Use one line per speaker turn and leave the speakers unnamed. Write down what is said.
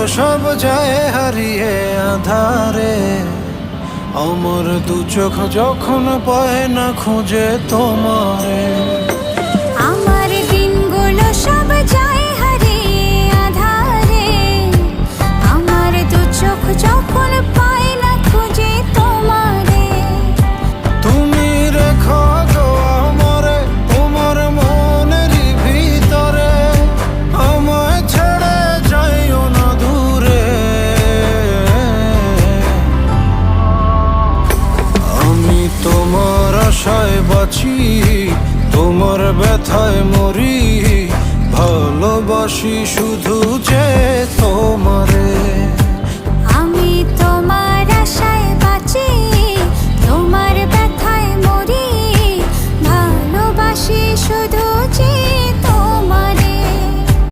সব যায় হারিয়ে আধারে, আমার দু চোখ যখন পায় না খুঁজে তোমারে।
আমার দিনগুলো সব যায় হারিয়ে আঁধারে, আমার দু চোখ যখন পায় না খুঁজে তোমারে।
তুমি রেখো গো আমারে তোমার মনেরই ভিতরে, আমায় ছেড়ে যাইও না দূরে। আমি তোমার আশায় বাঁচি, তোমার ব্যথায় মরি, ভালোবাসি শুধু যে তোমার।